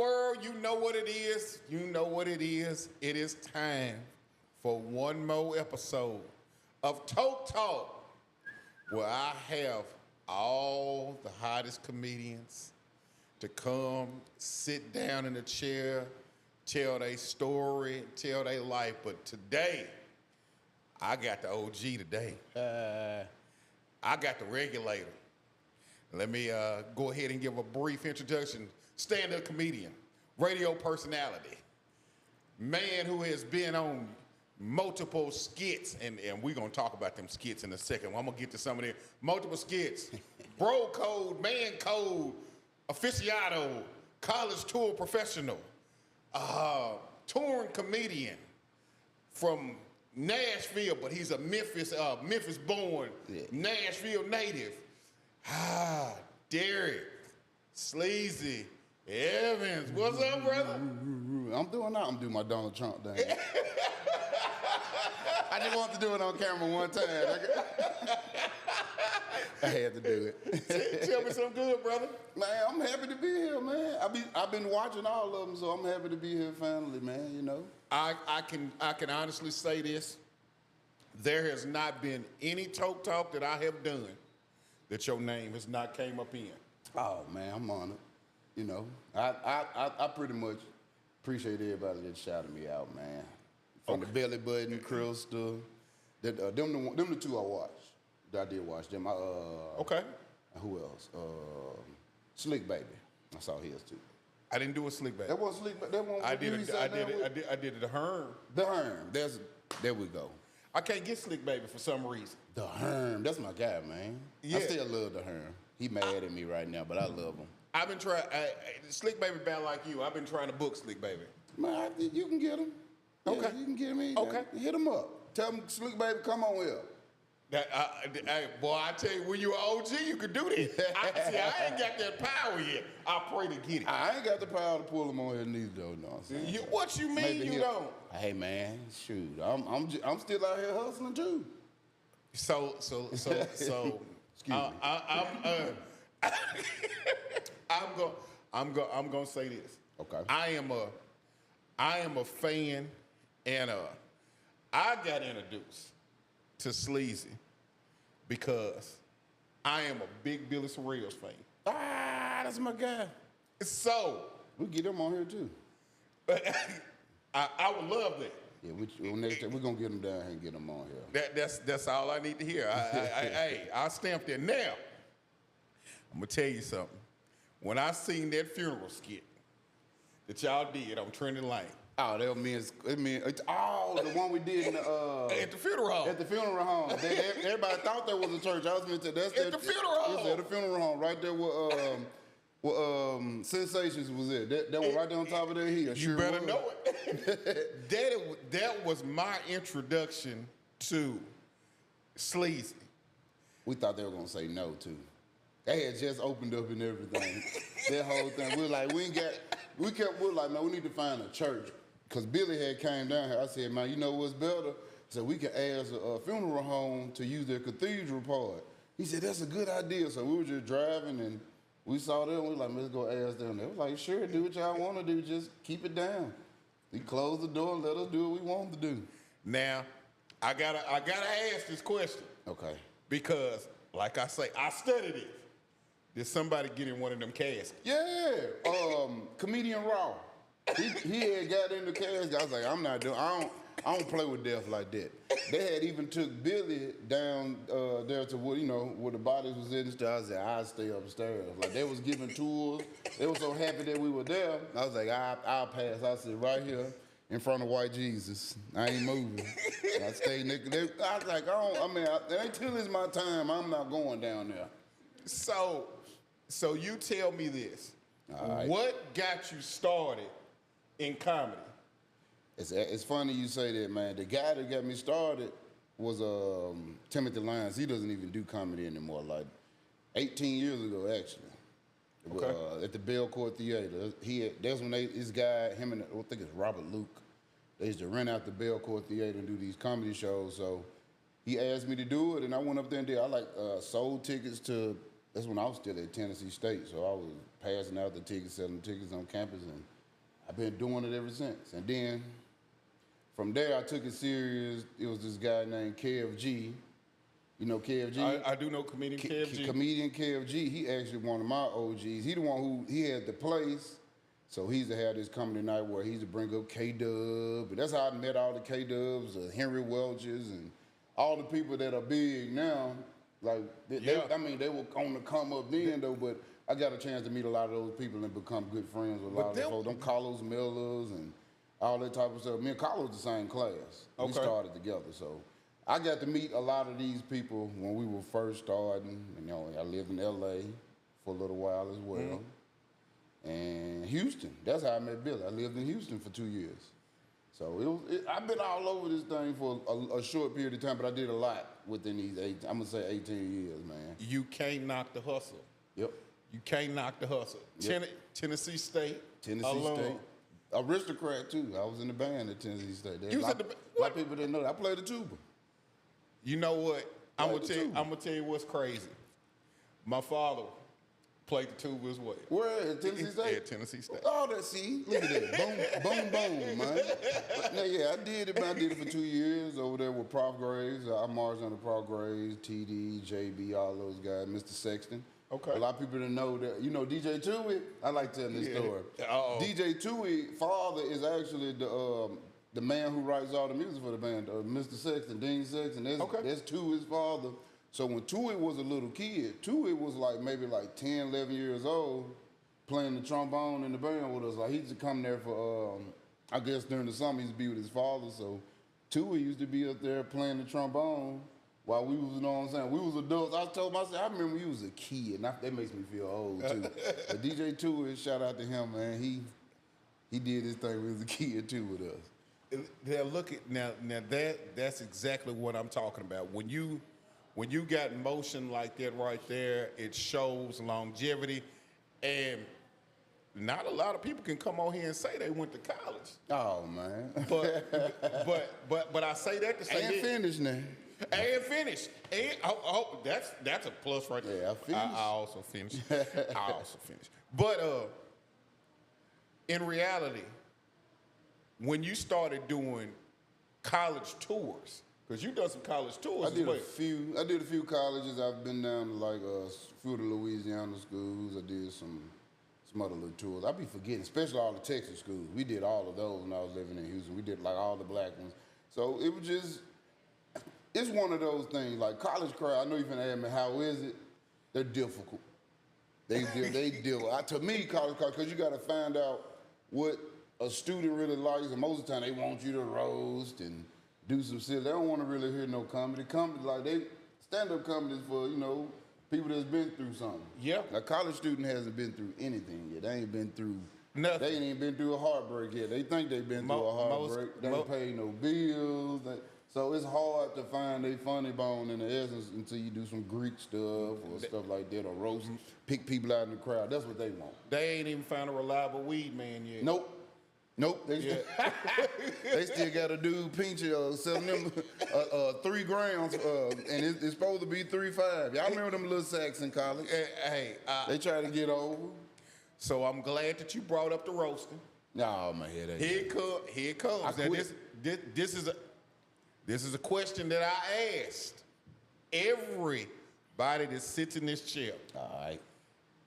world, you know what it is. You know what it is. It is time for one more episode of Toke Talk, where I have all the hottest comedians to come sit down in a chair, tell their story, tell their life. But today, I got the OG today. I got the regulator. Let me go ahead and give a brief introduction. Stand-up comedian, radio personality, man who has been on multiple skits, and we're going to talk about them skits in a second. I'm going to get to some of them. Multiple skits, bro code, man code, aficionado, college tour professional, touring comedian from Nashville, but he's a Memphis born, Nashville native. Derek, Sleezy, Evans, what's up, brother? I'm doing my Donald Trump thing. I just wanted to do it on camera one time. I had to do it. Tell me something good, brother. Man, I'm happy to be here, man. I've been watching all of them, so I'm happy to be here finally, man, you know. I can honestly say this. There has not been any Toke Talk that I have done that your name has not came up in. Oh, man, I'm honored. You know, I pretty much appreciate everybody that shouted me out, man. From the Belly Button, Crystal, them the two I watched. I did watch them. Okay. Who else? Slick Baby. I saw his too. I didn't do a Slick Baby. That wasn't Slick Baby. That one. I did it. The Herm. The Herm. There we go. I can't get Slick Baby for some reason. The Herm. That's my guy, man. Yeah. I still love the Herm. He mad at me right now, but I love him. I've been trying. Slick Baby bad like you. I've been trying to book Slick Baby. Man, you can get him. Okay. Yeah, you can get me. Okay. Hit him up. Tell him, Slick Baby, come on here. Hey, boy, I tell you, when you an OG, you can do this. I ain't got that power yet. I pray to get it. I ain't got the power to pull him on here neither, though. No, I'm saying. What you mean maybe you don't? Hey, man, shoot, I'm still out here hustling too. So. Excuse me. I'm gonna say this. Okay. I am a fan, and I got introduced to Sleezy because I am a big Billy Sorrells fan. That's my guy. So we get him on here too. I would love that. Yeah, next time we're gonna get him down here and get him on here. That's all I need to hear. I stamped it. Now, I'm gonna tell you something. When I seen that funeral skit that y'all did on Trinity Lane. Oh, that was the one we did in the at the funeral home. At the funeral home. Everybody thought that was a church. I was meant to. That's at the funeral home. It's at the funeral home, right there where Sensations was at. That was right there on top of that hill. You better know it. That was my introduction to Sleezy. We thought they were gonna say no too. They had just opened up and everything. That whole thing. We were like, we were like, man, we need to find a church. Because Billy had came down here. I said, man, you know what's better? So we can ask a funeral home to use their cathedral part. He said, that's a good idea. So we were just driving and we saw them. We were like, let's go ask them. They was like, sure, do what y'all want to do. Just keep it down. We closed the door and let us do what we wanted to do. Now, I gotta ask this question. Okay. Because, like I say, I studied it. Did somebody get in one of them caskets? Yeah. Comedian Raw. He had got in the casket. I was like, I'm not doing. I don't play with death like that. They had even took Billy down there to where the bodies was in and stuff. I said, I'll stay upstairs. Like they was giving tours. They were so happy that we were there. I was like, I'll pass. I said, right here in front of White Jesus. I ain't moving. I stayed there. I was like, until it's my time, I'm not going down there. So you tell me this. Right. What got you started in comedy? It's funny you say that, man. The guy that got me started was Timothy Lyons. He doesn't even do comedy anymore. Like 18 years ago, actually. Okay. At the Belcourt Theater. That's when this guy, him and I think it's Robert Luke, they used to rent out the Belcourt Theater and do these comedy shows. So he asked me to do it, and I went up there and did. I sold tickets to. That's when I was still at Tennessee State, so I was passing out the tickets, selling tickets on campus, and I've been doing it ever since. And then from there, I took it serious. It was this guy named KFG. You know KFG? I do know comedian KFG. Comedian KFG, he actually one of my OGs. He the one who, he had the place, so he used to have this comedy night where he used to bring up K-Dub. And that's how I met all the K-Dubs, Henry Welch's, and all the people that are big now. Like, I mean, they were on the come up then, though, but I got a chance to meet a lot of those people and become good friends with a lot of those folks. Them Carlos Millers and all that type of stuff. Me and Carlos the same class. Okay. We started together, so I got to meet a lot of these people when we were first starting. You know, I lived in L.A. for a little while as well. And Houston, that's how I met Billy. I lived in Houston for 2 years. So I've been all over this thing for a short period of time, but I did a lot within these I'm gonna say 18 years, man. You can't knock the hustle. Yep. You can't knock the hustle. Yep. Tennessee State. Tennessee State. Aristocrat too. I was in the band at Tennessee State. A lot of people didn't know that. I played the tuba. You know what? I'm gonna tell you what's crazy. My father played the tuba as well. Where at Tennessee State? At Tennessee State. Oh, see, look at that, boom, boom, man. Now, yeah, I did it, but I did it for 2 years over there with Prof. Graves. I marched under Prof. Graves, TD, JB, all those guys, Mr. Sexton. Okay. A lot of people didn't know that. You know, DJ Tui. I like telling this story. DJ Tui, father is actually the man who writes all the music for the band, Mr. Sexton, Dean Sexton. That's Tui's father. So when Tui was a little kid, Tui was maybe 10, 11 years old, playing the trombone in the band with us. Like, he used to come there for, I guess during the summer, he used to be with his father. So Tui used to be up there playing the trombone while we was, you know what I'm saying? We was adults. I told myself, I remember he was a kid, and that makes me feel old too. But DJ Tui, shout out to him, man. He did his thing when he was a kid too with us. Now look at now that's exactly what I'm talking about. When you got motion like that right there, it shows longevity, and not a lot of people can come on here and say they went to college. Oh man. But I say that to say and finished now. And finished. And that's a plus right there. Yeah, I finished. I also finished. But in reality, when you started doing college tours, because you done some college tours I did a few colleges. I've been down to a few of the Louisiana schools. I did some other little tours. I be forgetting, especially all the Texas schools. We did all of those when I was living in Houston. We did all the black ones. So it was just, it's one of those things. Like college crowd, I know you're finna ask me, how is it? They're difficult. They deal. To me, college crowd, because you got to find out what a student really likes, and most of the time they want you to roast and do some shit. They don't want to really hear no comedy. Stand-up comedy is for, people that's been through something. Yeah. A college student hasn't been through anything yet. They ain't been through nothing. They ain't even been through a heartbreak yet. They think they've been through a heartbreak. They ain't paid no bills. So it's hard to find a funny bone in the essence until you do some Greek stuff or stuff like that, or roast, pick people out in the crowd. That's what they want. They ain't even found a reliable weed man yet. Nope. They still got a dude pinch selling them 3 grams, and it's supposed to be 3.5. Y'all remember them little sacks in college? They try to get over. So I'm glad that you brought up the roasting. No, my head ain't. Here it comes. Now, this is a question that I asked everybody that sits in this chair. All right.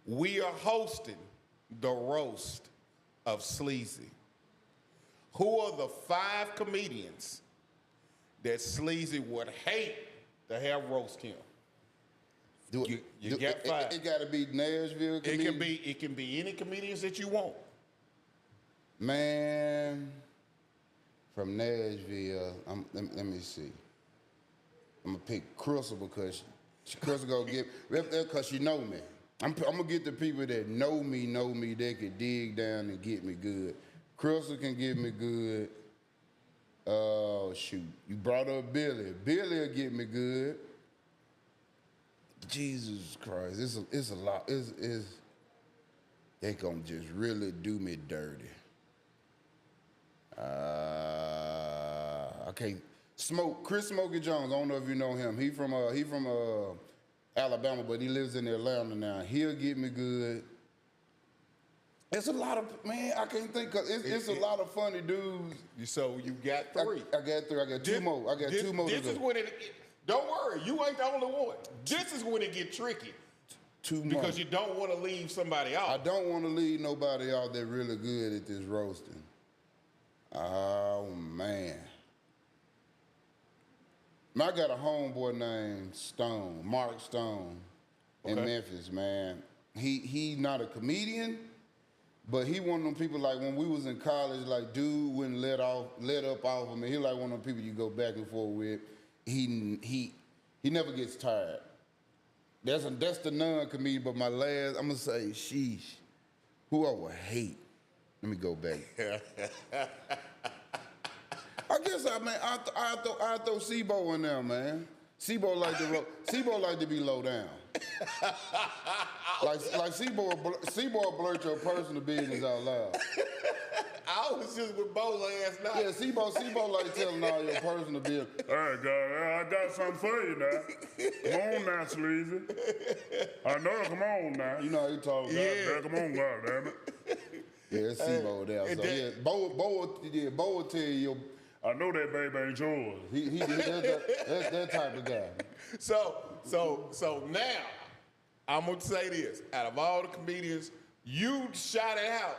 We are hosting the roast of Sleezy. Who are the 5 comedians that Sleezy would hate to have roast him? You got 5. It got to be Nashville comedians? It can be any comedians that you want. Man, from Nashville, let me see. I'm gonna pick Crystal because Crystal gonna get, because she know me. I'm gonna get the people that know me, that can dig down and get me good. Crystal can get me good. Oh, shoot. You brought up Billy. Billy will get me good. Jesus Christ. It's a lot. They gonna just really do me dirty. Okay. Chris Smokey Jones. I don't know if you know him. He from Alabama, but he lives in Atlanta now. He'll get me good. It's a lot of, man, I can't think, cause it's a lot of funny dudes. So you got three. I got three. I got two more. I got two more to This is go. when don't worry, you ain't the only one. This is when it get tricky. Two more. Because you don't want to leave somebody out. I don't want to leave nobody out that really good at this roasting. Oh, man. I got a homeboy named Stone, Mark Stone, in Memphis, man. He not a comedian, but he one of them people, like when we was in college, like dude wouldn't let up off of me. He like one of them people you go back and forth with. He never gets tired. That's the non-comedian, but my last, I'm gonna say, sheesh, who I would hate. Let me go back. I guess I throw Sebo in there, man. Sebo like to be low down. like Sebo blurt your personal business out loud. I was just with Bo last night. Yeah, Sebo like telling all your personal business. Hey, guy, I got something for you now. Come on now, Sleezy. I know, come on now. You know how you talk, yeah. Come on, God damn it. Yeah, it's Sebo there. So yeah, Bo will tell you. I know that baby ain't yours. That's that type of guy. So now, I'm gonna say this: out of all the comedians, you shouted out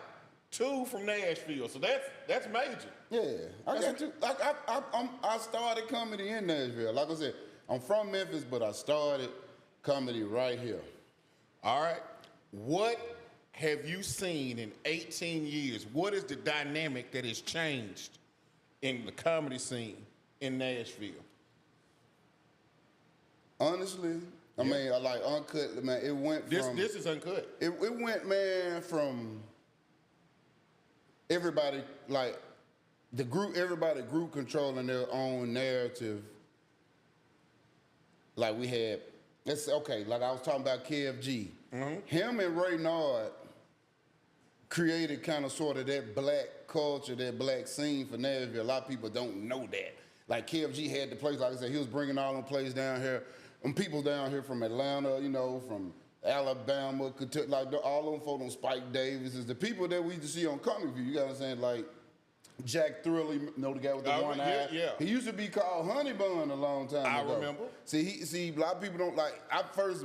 2 from Nashville, so that's major. Yeah, I got to. Like I started comedy in Nashville. Like I said, I'm from Memphis, but I started comedy right here. All right, what have you seen in 18 years? What is the dynamic that has changed in the comedy scene in Nashville? Honestly, I mean, I like Uncut, man. It went from this is Uncut. It went, man, from everybody like everybody group controlling their own narrative. Like we had, like I was talking about KFG. Mm-hmm. Him and Ray Nard created kind of sort of that black culture, that black scene for Nashville. A lot of people don't know that. Like KFG had the place, like I said, he was bringing all them plays down here. And people down here from Atlanta, you know, from Alabama, Kentucky, like all them folks on Spike Davis, is the people that we used to see on Comic View. You got what I'm saying? Like Jack Thriller, you know, the guy with the one eye. Yeah. He used to be called Honey Bun a long time ago. I remember. See, a lot of people don't like. I first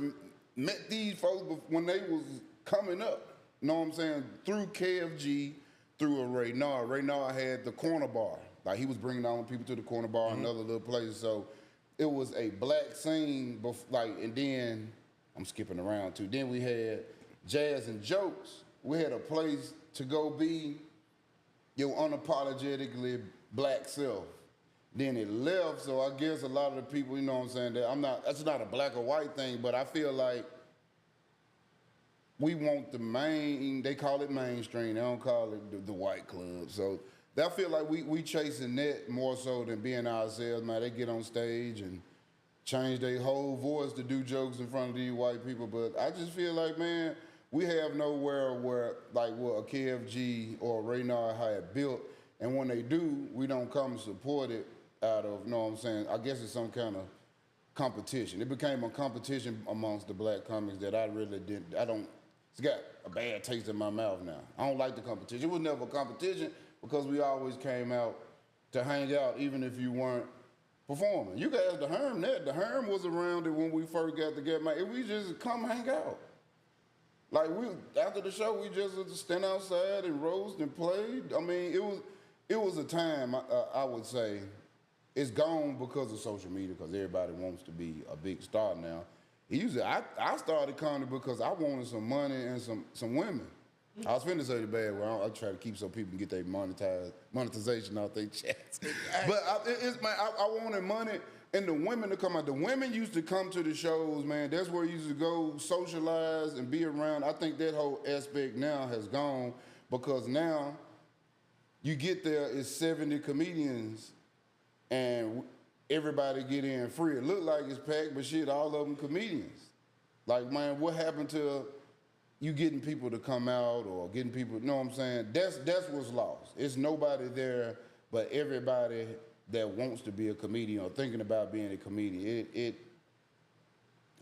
met these folks when they was coming up. You know what I'm saying? Through KFG, through a Ray Nard. Ray Nard had the Corner Bar. Like he was bringing all the people to the Corner Bar and other little places. So it was a black scene, and then I'm skipping around too. Then we had Jazz and Jokes. We had a place to go be your unapologetically black self. Then it left, so I guess a lot of the people, you know what I'm saying, that's not a black or white thing, but I feel like we want they call it mainstream, they don't call it the white club. So I feel like we chasing that more so than being ourselves, man. They get on stage and change their whole voice to do jokes in front of these white people. But I just feel like, man, we have nowhere where, like what a KFG or Ray Nard had built. And when they do, we don't come and support it out of, you know what I'm saying? I guess it's some kind of competition. It became a competition amongst the black comics that I really didn't, it's got a bad taste in my mouth now. I don't like the competition. It was never a competition because we always came out to hang out even if you weren't performing. You guys, the Herm was around it when we first got together. We just come hang out. Like after the show, we just stand outside and roast and play. I mean, it was a time, I would say, it's gone because of social media, because everybody wants to be a big star now. I started comedy because I wanted some money and some women. I was finna say the bad word. I try to keep so people can get their monetization out their chats. But I wanted money and the women to come out. The women used to come to the shows, man. That's where you used to go socialize and be around. I think that whole aspect now has gone because now you get there, it's 70 comedians and everybody get in free. It look like it's packed, but shit, all of them comedians. Like, man, what happened to you getting people to come out or getting people, you know what I'm saying? That's what's lost. It's nobody there but everybody that wants to be a comedian or thinking about being a comedian.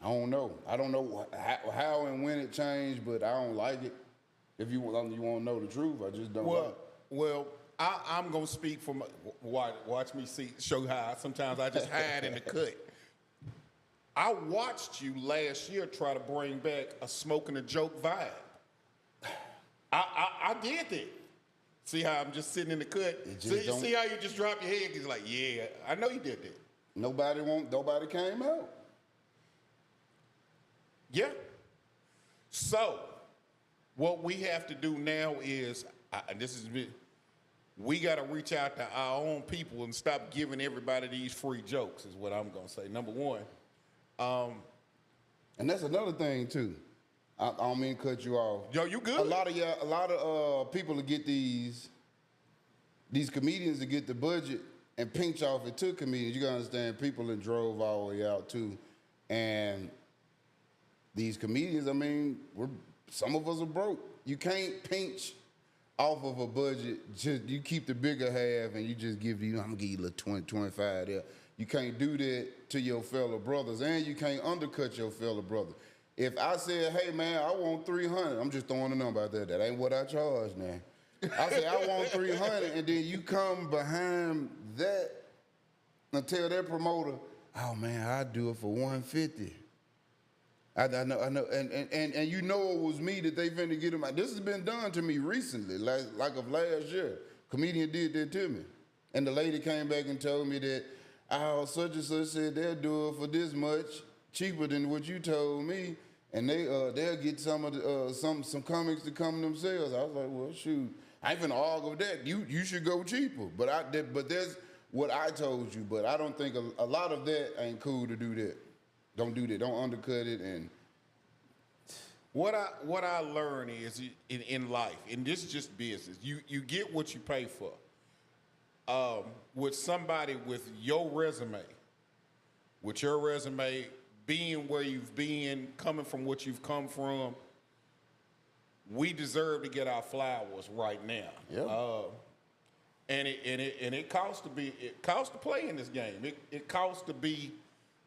I don't know. I don't know how and when it changed, but I don't like it. If you want to know the truth, I just don't. Well, I'm gonna speak from watch me show you how sometimes I just hide in the cut. I watched you last year try to bring back a smoking a joke vibe. I did that. See how I'm just sitting in the cut? See how you just drop your head? He's like, yeah, I know you did that. Nobody came out. Yeah. So, what we have to do now is, we got to reach out to our own people and stop giving everybody these free jokes, is what I'm going to say. Number one. And that's another thing, too. I don't mean to cut you off. Yo, you good? A lot of people to get these comedians to get the budget and pinch off it to comedians. You got to understand, people that drove all the way out, too. And these comedians, I mean, some of us are broke. You can't pinch off of a budget. Just you keep the bigger half and you just I'm gonna give you a little 20, 25 there. You can't do that to your fellow brothers, and you can't undercut your fellow brother. If I said, hey man, I want 300, I'm just throwing a number out there. That ain't what I charge now. I say I want 300, and then you come behind that and tell that promoter, oh man, I'll do it for 150. I know, and you know it was me that they finna get him out. This has been done to me recently, like of last year. Comedian did that to me. And the lady came back and told me that, such and such said they'll do it for this much, cheaper than what you told me, and they'll get some of the, some comics to come themselves. I was like, well, shoot, I ain't finna argue with that. You should go cheaper. But there's what I told you, but I don't think a lot of that ain't cool to do that. Don't do that. Don't undercut it. And what I learn is in life, and this is just business. You get what you pay for. With somebody with your resume being where you've been, coming from what you've come from, we deserve to get our flowers right now. Yeah. And it costs to play in this game. It costs to be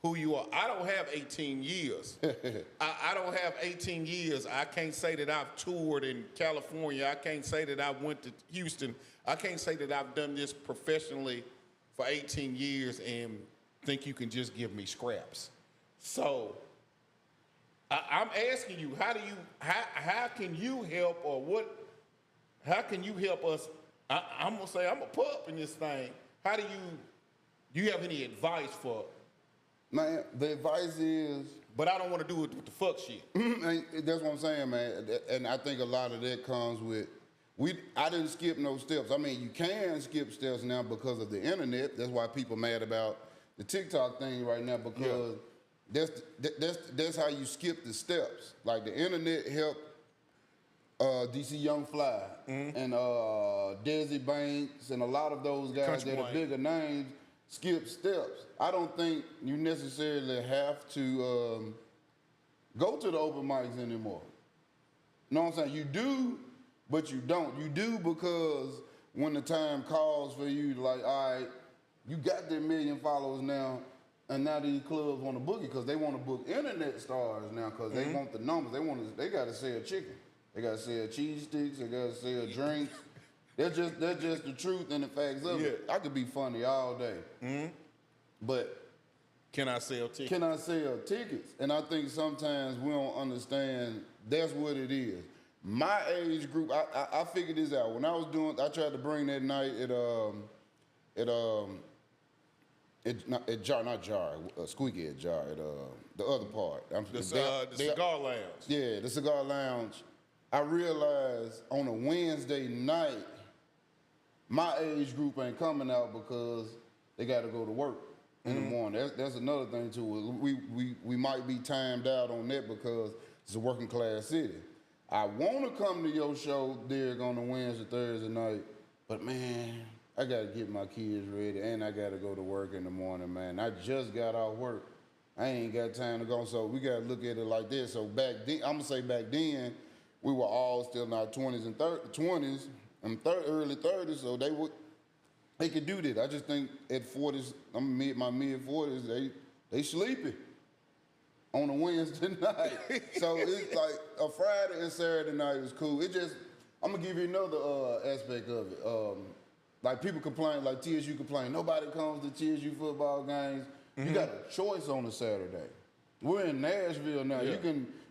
who you are. I don't have 18 years. I don't have 18 years. I can't say that I've toured in California. I can't say that I went to Houston. I can't say that I've done this professionally for 18 years and think you can just give me scraps. So I'm asking you, how can you help, or how can you help us? I'm gonna say I'm a pup in this thing. How do you have any advice for? Man, the advice is... But I don't want to do it with the fuck shit. That's what I'm saying, man. And I think a lot of that comes with... I didn't skip no steps. I mean, you can skip steps now because of the internet. That's why people mad about the TikTok thing right now, because that's how you skip the steps. Like, the internet helped DC Young Fly and Desi Banks and a lot of those guys that are bigger names skip steps. I don't think you necessarily have to go to the open mics anymore. You know what I'm saying? You do, but you don't. You do because when the time calls for you, like, all right, you got that 1 million followers now, and now these clubs want to book you because they want to book internet stars now because they want the numbers. They got to sell chicken. They got to sell cheese sticks. They got to sell drinks. That's just the truth and the facts of it. I could be funny all day, but can I sell tickets? Can I sell tickets? And I think sometimes we don't understand that's what it is. My age group, I figured this out. When I was I tried to bring that night Squeaky at Jar, the other part. The cigar lounge. Yeah, the cigar lounge. I realized on a Wednesday night, my age group ain't coming out because they got to go to work in the morning. That's another thing too. We might be timed out on that because it's a working class city. I want to come to your show, Derek, on a Wednesday, Thursday night, but man, I got to get my kids ready and I got to go to work in the morning, man. I just got off work. I ain't got time to go, so we got to look at it like this. So back then, I'm gonna say back then, we were all still in our 20s and 20s and early 30s, so they could do that. I just think at 40s, my mid 40s, they sleepy. on a Wednesday night. So it's like a Friday and Saturday night was cool. It just, I'm gonna give you another aspect of it. Like people complain, like TSU complain, nobody comes to TSU football games. You got a choice on a Saturday. We're in Nashville now. Yeah.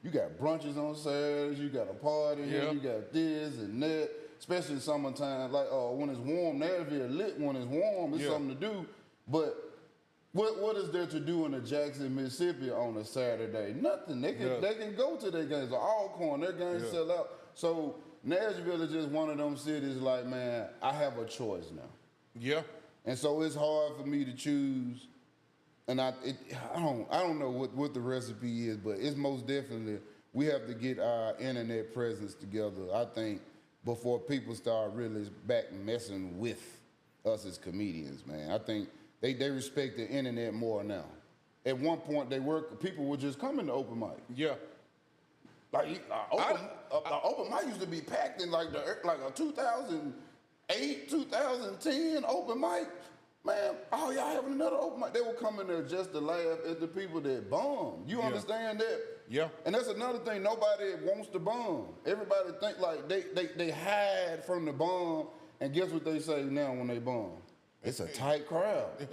You got brunches on Saturdays, you got a party here, Yeah. you got this and that, especially in summertime. Like when it's warm, Nashville lit when it's warm, it's something to do. But what is there to do in the Jackson, Mississippi on a Saturday? Nothing. They can go to their games. Alcorn, their games sell out. So Nashville is just one of them cities like, man, I have a choice now. Yeah. And so it's hard for me to choose. And I don't know what the recipe is, but it's most definitely we have to get our internet presence together, I think, before people start really back messing with us as comedians, man. I think they respect the internet more now. At one point, people would just come into open mic. Yeah. Like open mic used to be packed in like a 2008, 2010 open mic. Man, oh y'all having another open mic? They would come in there just to laugh at the people that bomb. You understand that? Yeah. And that's another thing. Nobody wants to bomb. Everybody think like they hide from the bomb. And guess what they say now when they bomb? It's a tight crowd.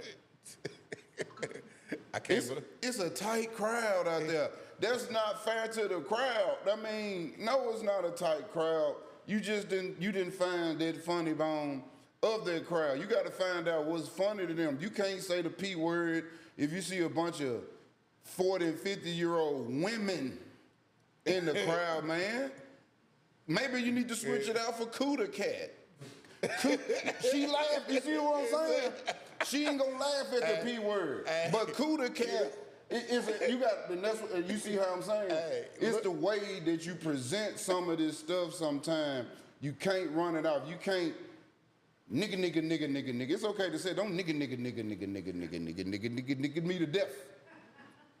I can't. It's a tight crowd out there. That's not fair to the crowd. I mean, no, it's not a tight crowd. You didn't find that funny bone of that crowd. You got to find out what's funny to them. You can't say the P word if you see a bunch of 40 and 50-year-old women in the crowd, man. Maybe you need to switch it out for Cooter Cat. She laughed. You see what I'm saying? She ain't gonna laugh at the P word. But Cooter Cat, you see how I'm saying? It's the way that you present some of this stuff sometimes. You can't run it off. You can't nigga. It's okay to say don't nigga me to death.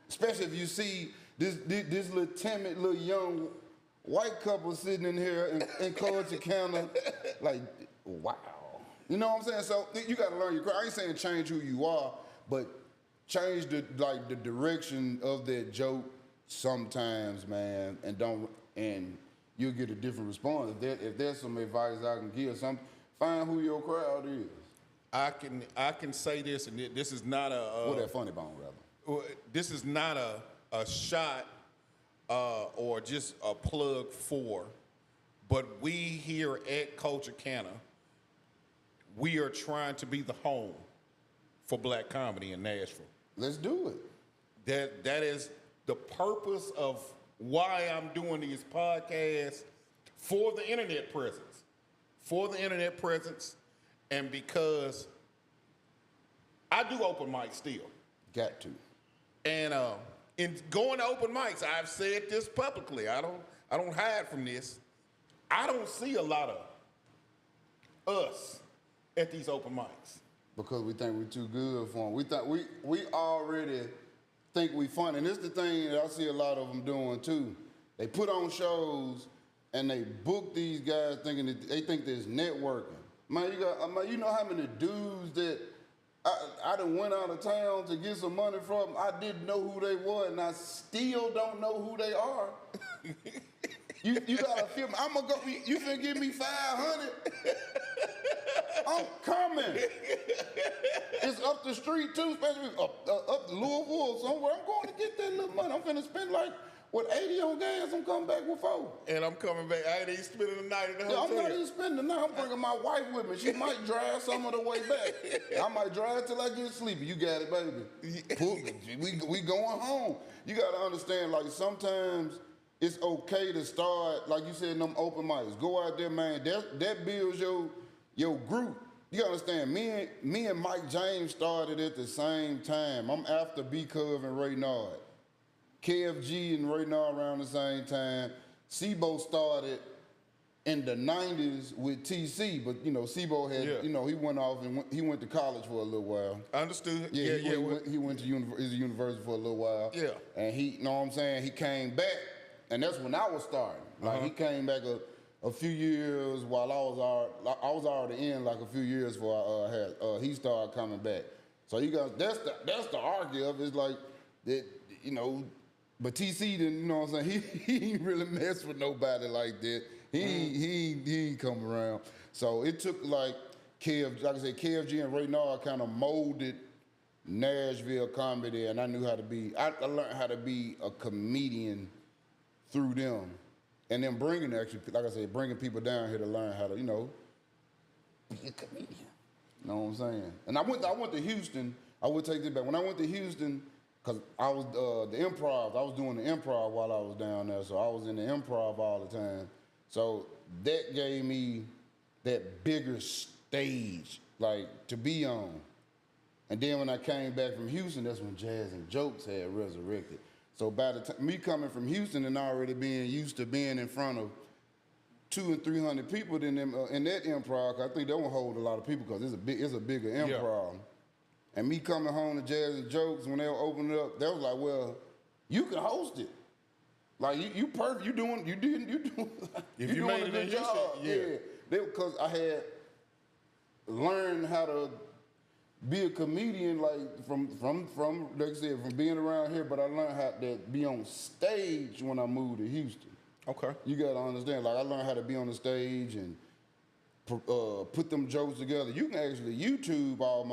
Especially if you see this little timid, little young white couple sitting in here in Culture Counter, like, wow. You know what I'm saying? So you got to learn your craft. I ain't saying change who you are, but change the direction of that joke sometimes, man, and you'll get a different response. If there's some advice I can give, find who your crowd is. I can say this, and this is not a that funny bone, rather. This is not a shot or just a plug for, but we here at Culture Canna, we are trying to be the home for black comedy in Nashville. Let's do it. That is the purpose of why I'm doing these podcasts, for the internet presence. For the internet presence, and because I do open mics still. Got to. And in going to open mics, I've said this publicly. I don't hide from this. I don't see a lot of us at these open mics. Because we think we're too good for them. We already think we funny. And this is the thing that I see a lot of them doing too. They put on shows and they book these guys thinking that they think there's networking. Man, you know how many dudes that I done went out of town to get some money from, I didn't know who they were, and I still don't know who they are. You gotta feel me. I'm gonna go, you finna give me 500? I'm coming. It's up the street too, especially up Louisville or somewhere. I'm going to get that little money. I'm finna spend like, 80 on gas, I'm coming back with 4. And I'm coming back. I ain't even spending the night in the hotel. I'm not even spending the night. I'm bringing my wife with me. She might drive some of the way back. I might drive till I get sleepy. You got it, baby. We going home. You got to understand, like, sometimes it's okay to start, like you said, in them open mics. Go out there, man. That builds your group. You gotta understand, me and Mike James started at the same time. I'm after B. Cove and Ray Nard. KFG and Ray Nard around the same time. Sebo started in the 90s with TC, but Sebo had, he went off and he went to college for a little while. Understood. He went to university for a little while. Yeah. And he, know what I'm saying, he came back, and that's when I was starting. Like he came back a few years while I was already in like a few years before he started coming back. So you guys, that's the argue of it. It's like that, But TC didn't, you know what I'm saying? He ain't really mess with nobody like that. He ain't come around. So it took like like I said, KFG and Ray Nard kind of molded Nashville comedy, and I knew how to be. I learned how to be a comedian through them, and then bringing actually, like I said, bringing people down here to learn how to, be a comedian. You know what I'm saying? And I went to Houston. I would take this back. When I went to Houston, because I was the improv. I was doing the improv while I was down there, so I was in the improv all the time. So that gave me that bigger stage, like, to be on. And then when I came back from Houston, that's when Jazz and Jokes had resurrected. So by the time me coming from Houston and already being used to being in front of 200 and 300 people in that improv, I think that will hold a lot of people because it's a bigger improv. Yeah. And me coming home to Jazz and Jokes, when they were opening it up, they was like, well, you can host it. Like, you perfect. You doing a good job. Yeah. Because I had learned how to be a comedian, like, from like I said, from being around here, but I learned how to be on stage when I moved to Houston. Okay. You got to understand, like, I learned how to be on the stage and put them jokes together. You can actually YouTube all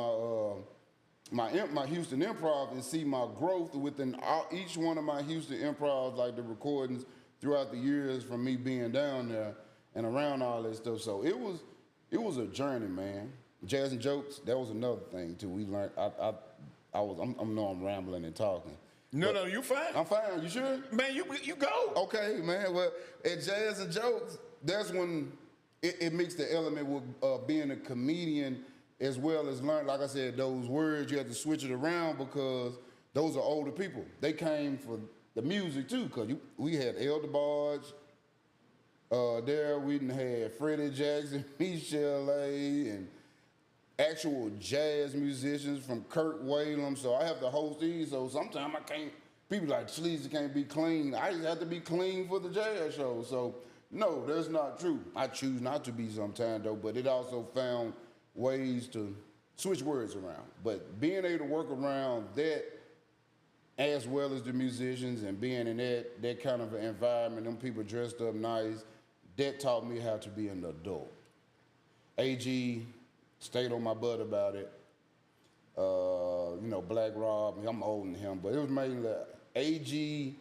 my Houston improv and see my growth within each one of my Houston improvs, like the recordings throughout the years from me being down there and around all that stuff. So it was a journey, man. Jazz and Jokes, that was another thing too. We learned. I know I'm rambling and talking. No, you fine. I'm fine. You sure? Man, you go. Okay, man. Well, at Jazz and Jokes, that's when it mixed the element with being a comedian as well as learn. Like I said, those words you have to switch it around because those are older people. They came for the music too, because we had Elder Barge. There we had Freddie Jackson, Michelle A, and actual jazz musicians from Kurt Whalum. So I have to host these. So sometimes I can't. People like Sleezy can't be clean. I just have to be clean for the jazz show. So no, that's not true. I choose not to be sometimes though. But it also found ways to switch words around. But being able to work around that as well as the musicians and being in that kind of environment, them people dressed up nice, that taught me how to be an adult. AG stayed on my butt about it. Black Rob, I'm older than him, but it was mainly AG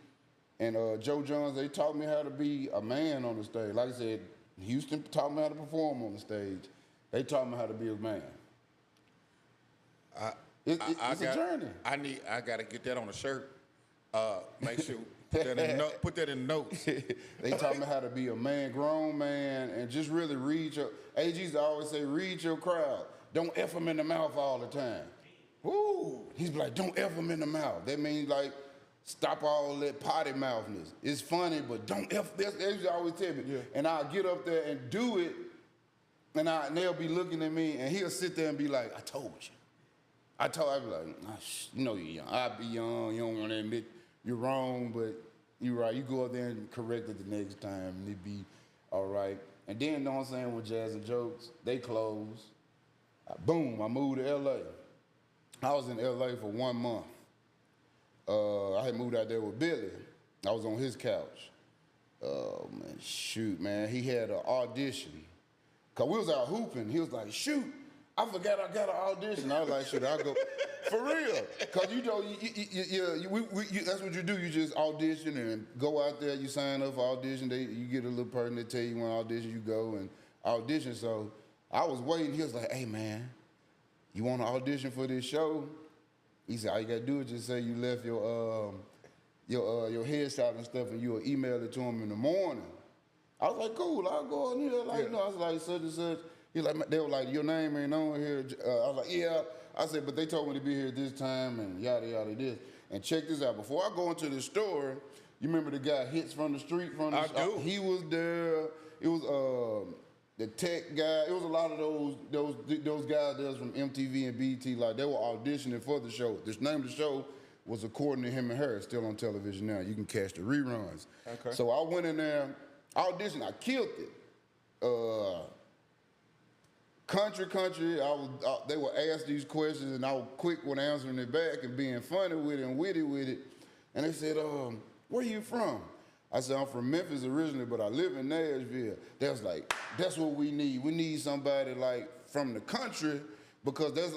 and Joe Jones, they taught me how to be a man on the stage. Like I said, Houston taught me how to perform on the stage. They taught me how to be a man. It's a journey. I got to get that on a shirt. Make sure put that in notes. They taught me how to be a man, grown man, and just really read your. AG's always say, read your crowd. Don't F them in the mouth all the time. Woo! He's like, don't F them in the mouth. That means like, stop all that potty mouthness. It's funny, but don't F this. They always tell me. Yeah. And I'll get up there and do it, and they'll be looking at me, and he'll sit there and be like, I told you. I'd be like, you're young. I'll be young. You don't want to admit you're wrong, but you're right. You go up there and correct it the next time, and it'd be all right. And then, you know what I'm saying, with Jazz and Jokes, they closed. Boom, I moved to L.A. I was in L.A. for 1 month. I had moved out there with Billy. I was on his couch. Oh, man, shoot, man. He had an audition. Because we was out hooping. He was like, shoot, I forgot I got an audition. I was like, shoot, I'll go. For real. Because, that's what you do. You just audition and go out there. You sign up for audition. You get a little person that tell you when audition, you go and audition. So I was waiting. He was like, hey, man, you want to audition for this show? He said, all you got to do is just say you left your headshot and stuff, and you'll email it to him in the morning. I was like, cool, I'll go in here. I was like, such and such. They were like, your name ain't on here. I was like, yeah. I said, but they told me to be here this time and yada, yada, this. And check this out. Before I go into the store, you remember the guy Hits from the Street? I do. He was there. It was the tech guy. It was a lot of those guys that was from MTV and BET. Like, they were auditioning for the show. The name of the show was According to Him and Her. It's still on television now. You can catch the reruns. Okay. So I went in there, auditioned. I killed it. Country. They would ask these questions, and I was quick with answering it back and being funny with it and witty with it. And they said, where you from? I said, I'm from Memphis originally, but I live in Nashville. They was like, that's what we need. We need somebody like from the country because that's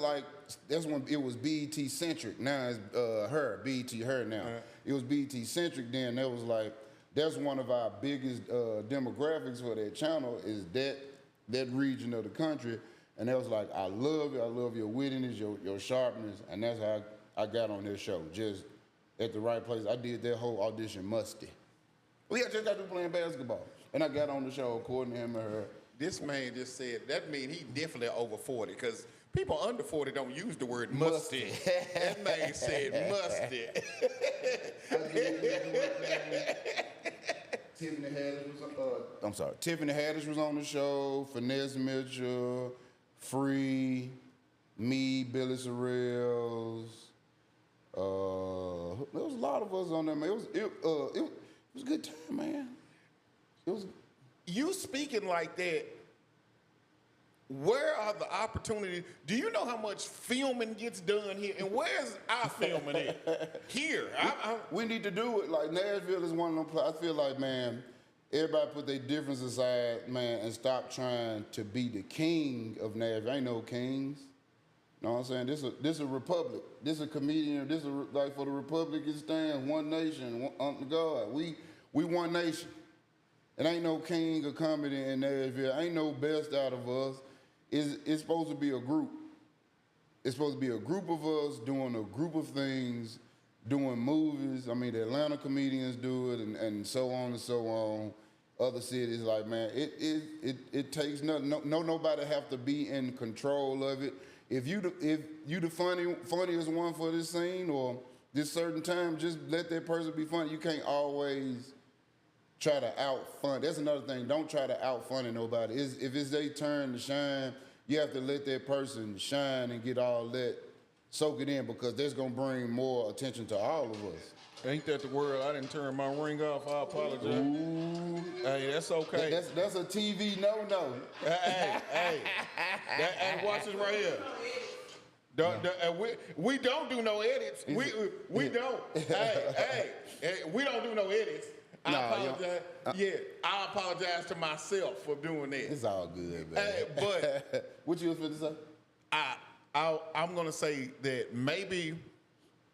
when it was BET centric. Now it's BET her now. It was BET centric then. That was like, that's one of our biggest demographics for that channel is that region of the country. And that was like, I love it. I love your wittiness, your sharpness. And that's how I got on this show, just at the right place. I did that whole audition musty. We just got through playing basketball. And I got on the show according to him and her. This man just said, that means he definitely over 40, because people under 40 don't use the word musty. That man said musty. Tiffany Haddish was on the show, Finesse Mitchell, Free, me, Billy Sorrells. There was a lot of us on there, man. It was a good time, man. You speaking like that, where are the opportunities? Do you know how much filming gets done here? And where's our filming at? Here. We need to do it. Like, Nashville is one of them places. I feel like, man, everybody put their difference aside, man, and stop trying to be the king of Nashville. Ain't no kings. You know what I'm saying? This a republic. This a comedian. This like for the republic it stands, one nation, under God. We one nation. It ain't no king of comedy in Nashville. Ain't no best out of us. It's supposed to be a group. It's supposed to be a group of us doing a group of things, doing movies. I mean, the Atlanta comedians do it, and so on and so on. Other cities, like, man, it takes nothing. No, nobody have to be in control of it. If you the funniest one for this scene or this certain time, just let that person be funny. You can't always try to out-fun. That's another thing. Don't try to out-funny nobody. If it's their turn to shine, you have to let that person shine and get all that, soak it in, because that's going to bring more attention to all of us. Ain't that the word? I didn't turn my ring off. I apologize. Ooh. Hey, that's okay. That's a TV no-no. Hey. And watch this right here. We don't do no edits. We don't. Hey, we don't do no edits. I apologize. I apologize to myself for doing that. It's all good, man. Hey, but what you was going to say? I'm gonna say that maybe,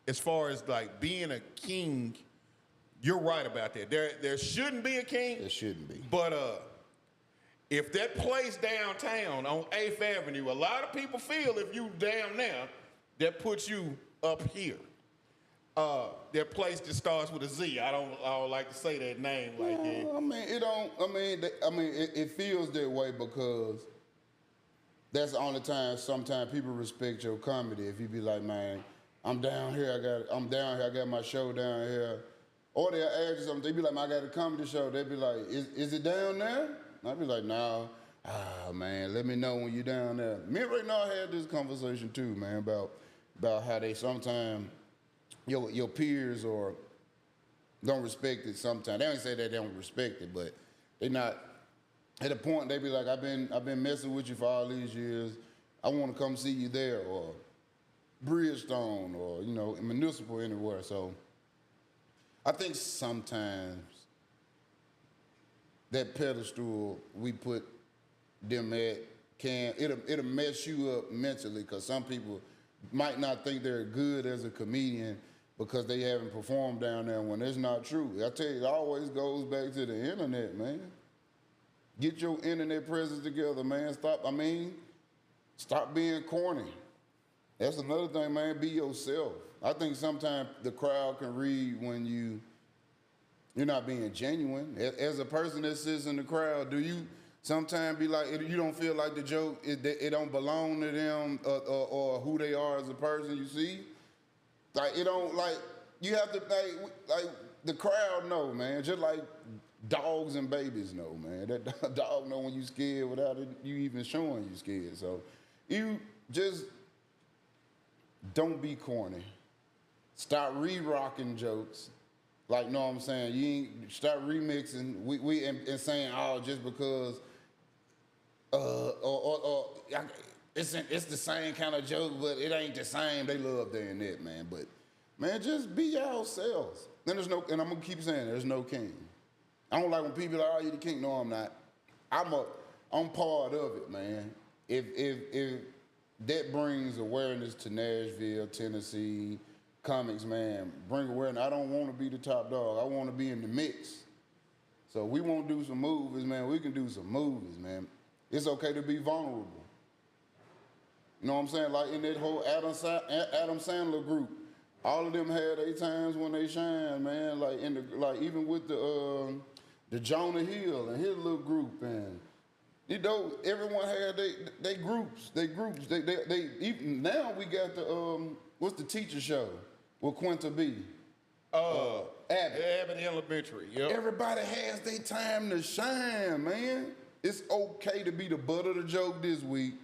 as far as like being a king, you're right about that. There shouldn't be a king. There shouldn't be. But if that place downtown on 8th Avenue, a lot of people feel if you down there, that puts you up here. That place that starts with a Z. I don't like to say that name like that. I mean, it don't. I mean, it feels that way because that's the only time. Sometimes people respect your comedy. If you be like, man, I'm down here. I got my show down here. Or they'll ask you something. They be like, man, I got a comedy show. They be like, is it down there? And I be like, no. Ah, man, let me know when you're down there. Me and Ray Nard had this conversation too, man, about how they sometimes your peers or don't respect it sometimes. They don't say that they don't respect it, but they not at a point they be like, I've been messing with you for all these years. I want to come see you there, or Bridgestone, or in municipal anywhere. So I think sometimes that pedestal we put them at it'll mess you up mentally, because some people might not think they're good as a comedian because they haven't performed down there, when it's not true. I tell you, it always goes back to the internet, man. Get your internet presence together, man. Stop being corny. That's another thing, man. Be yourself. I think sometimes the crowd can read when you're not being genuine. As a person that sits in the crowd, do you sometimes be like, you don't feel like the joke, it don't belong to them or who they are as a person, you see? Like, it don't, like, you have to, like the crowd know, man. Just like dogs and babies know, man. That dog know when you scared without you even showing you scared. So you just don't be corny. Start re-rocking jokes. Like, know what I'm saying? You ain't start remixing. We and saying, oh, just because it's the same kind of joke, but it ain't the same. They love doing that, man. But Man, just be yourselves. Then there's no, and I'm gonna keep saying there's no king. I don't like when people are like, oh, you the king. No, I'm not. I'm part of it, man. If that brings awareness to Nashville, Tennessee, comics, man, bring awareness. I don't want to be the top dog. I want to be in the mix. So we want to do some movies, man. We can do some movies, man. It's okay to be vulnerable. You know what I'm saying? Like in that whole Adam Sandler group, all of them had their times when they shine, man. Like even with the Jonah Hill and his little group, and you know everyone had they groups. They even now we got the what's the teacher show with Quinta B. Abbott Elementary. Yep. Everybody has their time to shine, man. It's okay to be the butt of the joke this week.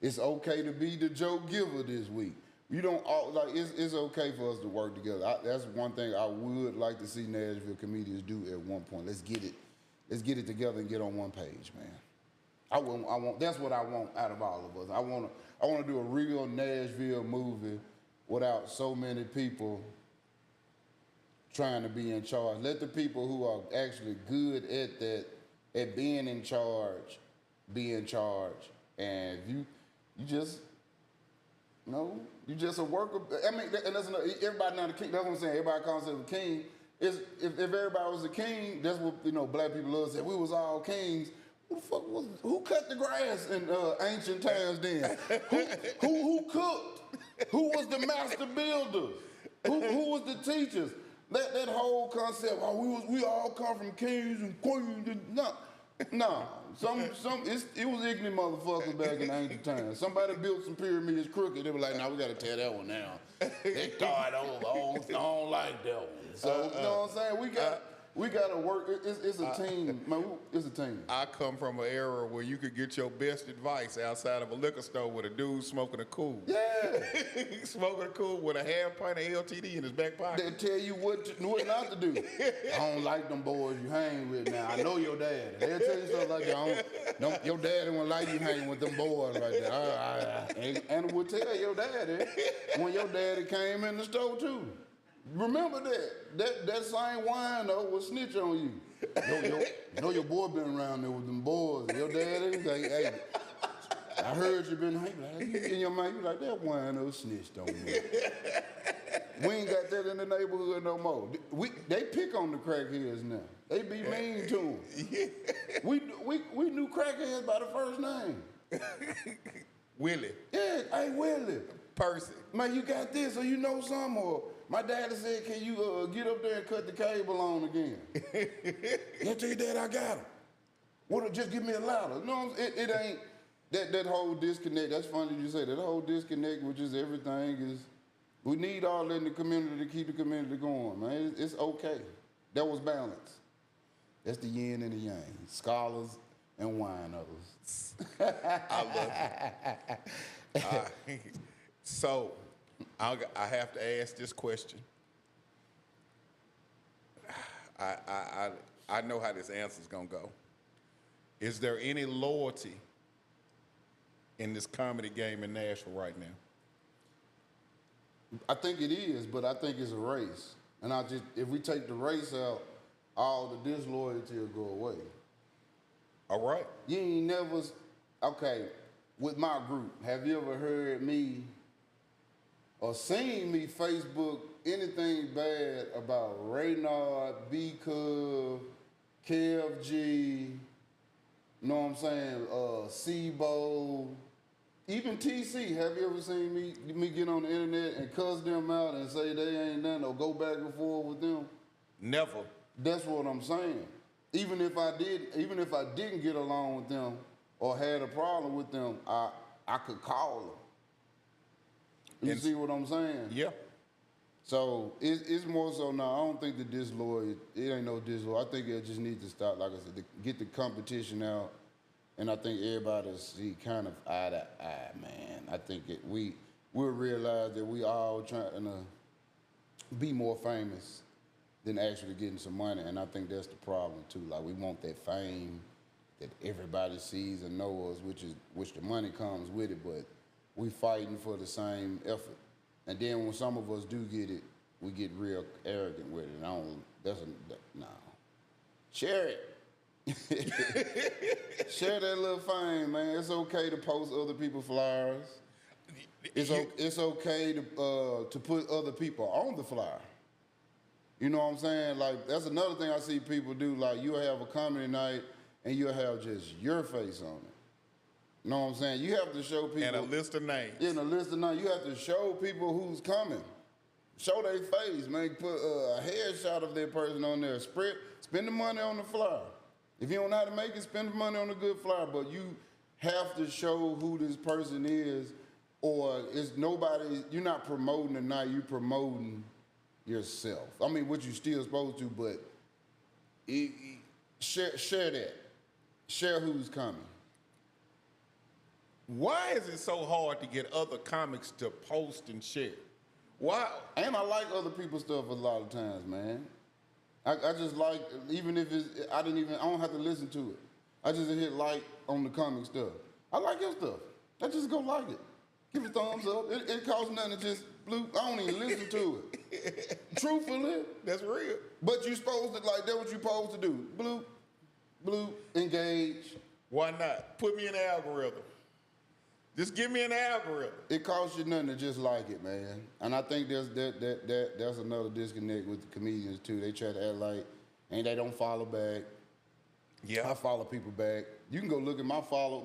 It's okay to be the joke giver this week. You don't like it's okay for us to work together. That's one thing I would like to see Nashville comedians do at one point. Let's get it together and get on one page, man. I want. That's what I want out of all of us. I want to do a real Nashville movie without so many people trying to be in charge. Let the people who are actually good at that, at being in charge, be in charge. And if you just, no, you just a worker. I mean, and that's another, everybody not a king. That's what I'm saying. Everybody calls themselves a king. If everybody was a king, that's what black people love to say. We was all kings. Who cut the grass in ancient times then? who cooked? Who was the master builders? Who was the teachers? That whole concept, we all come from kings and queens. No. It was ignorant motherfuckers back in ancient times. Somebody built some pyramids crooked. They were like, we got to tear that one down. They start over. I don't like that one. So, you know what I'm saying? We got to work. It's a team. Man, it's a team. I come from an era where you could get your best advice outside of a liquor store with a dude smoking a cool. Yeah. Smoking a cool with a half pint of LTD in his back pocket. They tell you what not to do. I don't like them boys you hang with now. I know your dad. They'll tell you stuff like that. Your daddy won't like you hanging with them boys right there. And will tell your daddy when your daddy came in the store too. Remember that same wine though will snitch on you. You know your boy been around there with them boys. And your daddy was like, hey, I heard you been in your mind. You like that wine though snitched on me. We ain't got that in the neighborhood no more. They pick on the crackheads now. They be mean to them. We knew crackheads by the first name. Willie. Yeah, hey Willie. Percy. Man, you got this or you know something or my daddy said, can you get up there and cut the cable on again? Yeah, tell your dad I got him. What, just give me a ladder. No, it ain't, that whole disconnect, that's funny you say, that whole disconnect, which is everything is, we need all that in the community to keep the community going, man. It's okay. That was balance. That's the yin and the yang, scholars and wine others. I love it. So, I have to ask this question. I know how this answer's gonna go. Is there any loyalty in this comedy game in Nashville right now? I think it is, but I think it's a race. And if we take the race out, all the disloyalty will go away. All right. You ain't never, okay, with my group, have you ever heard me or seen me Facebook anything bad about Raynard, B-Cub, KFG, you know what I'm saying, Sibo, even TC? Have you ever seen me get on the internet and cuss them out and say they ain't nothing or go back and forth with them? Never. That's what I'm saying. Even if I didn't get along with them or had a problem with them, I could call them. You see what I'm saying? Yeah. So it's more so now. I don't think the disloyal, it ain't no disloyal. I think it just needs to stop, like I said, to get the competition out. And I think everybody see kind of eye to eye, man. I think we'll realize that we all trying to be more famous than actually getting some money. And I think that's the problem too. Like we want that fame that everybody sees and knows, which the money comes with it, but we fighting for the same effort. And then when some of us do get it, we get real arrogant with it. And I don't, no. Share it. Share that little thing, man. It's okay to post other people's flyers. It's okay to put other people on the flyer. You know what I'm saying? Like, that's another thing I see people do. Like, you'll have a comedy night and you'll have just your face on it. You know what I'm saying? You have to show people. And a list of names. Yeah, and a list of names. You have to show people who's coming. Show their face, man. Put a headshot of that person on there. Spend the money on the flyer. If you don't know how to make it, spend the money on a good flyer. But you have to show who this person is, or it's nobody. You're not promoting the night. You're promoting yourself. I mean, what you still supposed to, but share that. Share who's coming. Why is it so hard to get other comics to post and share? Why? And I like other people's stuff a lot of times, man. I just like, even if it's, I don't have to listen to it. I just hit like on the comic stuff. I like your stuff. I just go like it. Give it a thumbs up. It costs nothing to just bloop. I don't even listen to it. Truthfully. That's real. But you supposed to, like, that's what you supposed to do. Bloop, bloop, engage. Why not? Put me in the algorithm. Just give me an algorithm. It costs you nothing to just like it, man. And I think there's another disconnect with the comedians too. They try to act like, and they don't follow back. Yeah. I follow people back. You can go look at my follow.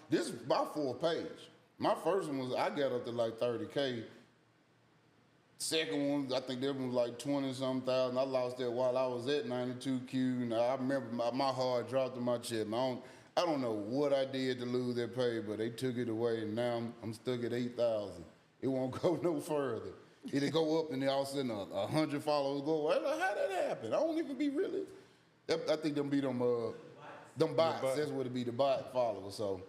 This is my fourth page. My first one was, I got up to like 30K. Second one, I think that one was like 20-something thousand. I lost that while I was at 92Q. And I remember my heart dropped in my chest. I don't know what I did to lose that pay, but they took it away, and now I'm stuck at 8,000. It won't go no further. It'll go up, and then all of a sudden 100 followers go away. Like, how that happen? I don't even be really. I think them bots. That's what it be, the bot followers. So,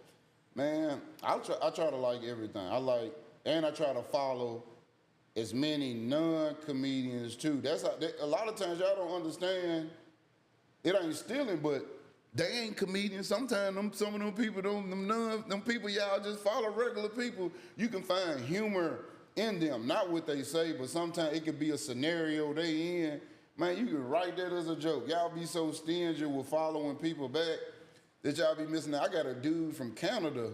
man, I try to like everything. I try to follow as many non-comedians too. That's how, a lot of times y'all don't understand. It ain't stealing, but they ain't comedians. Sometimes some of them people, them people y'all just follow regular people. You can find humor in them, not what they say, but sometimes it could be a scenario they in. Man, you can write that as a joke. Y'all be so stingy with following people back that y'all be missing out. I got a dude from Canada,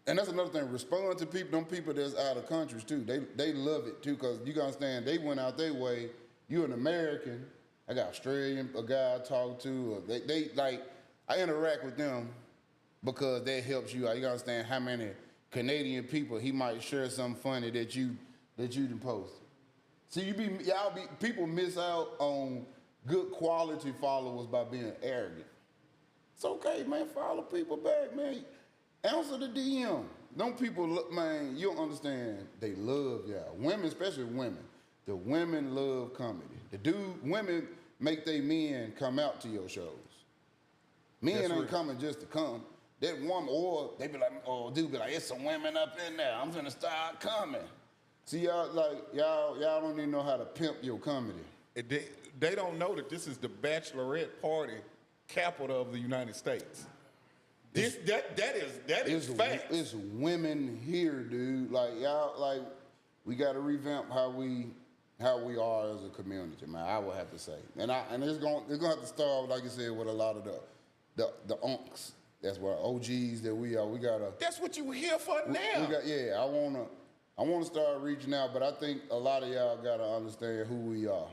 and that's another thing. Respond to people, them people that's out of countries too. They love it too, because you gotta understand, they went out their way. You an American. I got Australian, a guy I talk to. They like, I interact with them because that helps you out. You gotta understand how many Canadian people he might share something funny that you done post. See, people miss out on good quality followers by being arrogant. It's okay, man. Follow people back, man. Answer the DM. Them people, look, man. You don't understand. They love y'all. Women, especially women. The women love comedy. Women make they men come out to your shows. Men ain't coming just to come. That woman, or they be like, oh, dude be like, it's some women up in there. I'm finna start coming. See, y'all don't even know how to pimp your comedy. They don't know that this is the bachelorette party capital of the United States. That is fact. It's women here, dude. Like, y'all, like, we got to revamp how we are as a community, man. I would have to say, and it's gonna have to start, like you said, with a lot of the unks. That's what OGs that we are. We gotta. That's what you here for now. I wanna start reaching out, but I think a lot of y'all gotta understand who we are.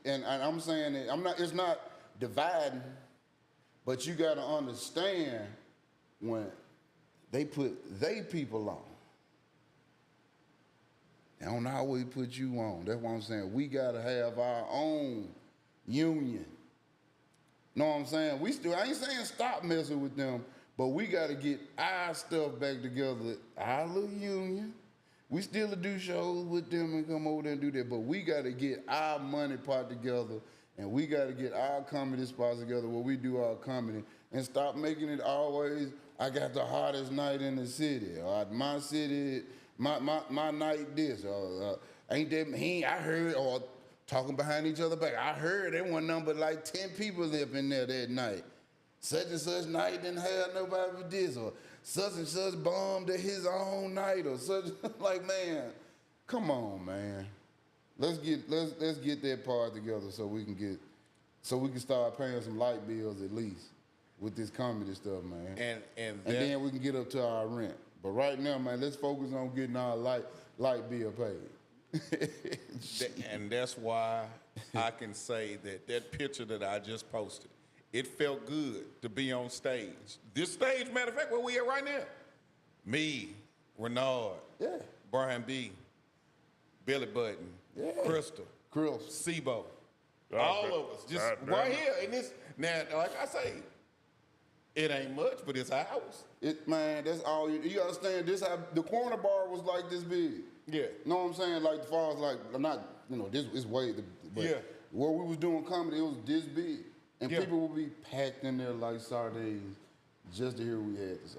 And I'm saying that it's not dividing, but you gotta understand when they put they people on. They don't always put you on. That's what I'm saying. We gotta have our own union. Know what I'm saying? I ain't saying stop messing with them, but we gotta get our stuff back together. Our little union. We still do shows with them and come over there and do that, but we gotta get our money part together, and we gotta get our comedy spots together where we do our comedy, and stop making it always, I got the hottest night in the city, or my city, my night this, or ain't that, I heard, or talking behind each other back. I heard there wasn't number like 10 people up in there that night. such and such night didn't have nobody for this, or such and such bombed at his own night, or such. Like, man, come on, man. Let's get that part together so we can start paying some light bills at least with this comedy stuff, man. And then we can get up to our rent. But right now, man, let's focus on getting our light bill paid. And that's why I can say that picture that I just posted, it felt good to be on stage. This stage, matter of fact, where we at right now. Me, Renard, Brian B, Billy Button, Crystal, Sebo, all of us, just right here. And this, now, like I say, it ain't much, but it's ours. Man, that's all you understand. This how the corner bar was like this big. Yeah. Know what I'm saying? Like, as far as like, not, this is way, but where we was doing comedy, it was this big. And people would be packed in there like sardines just to hear what we had to say.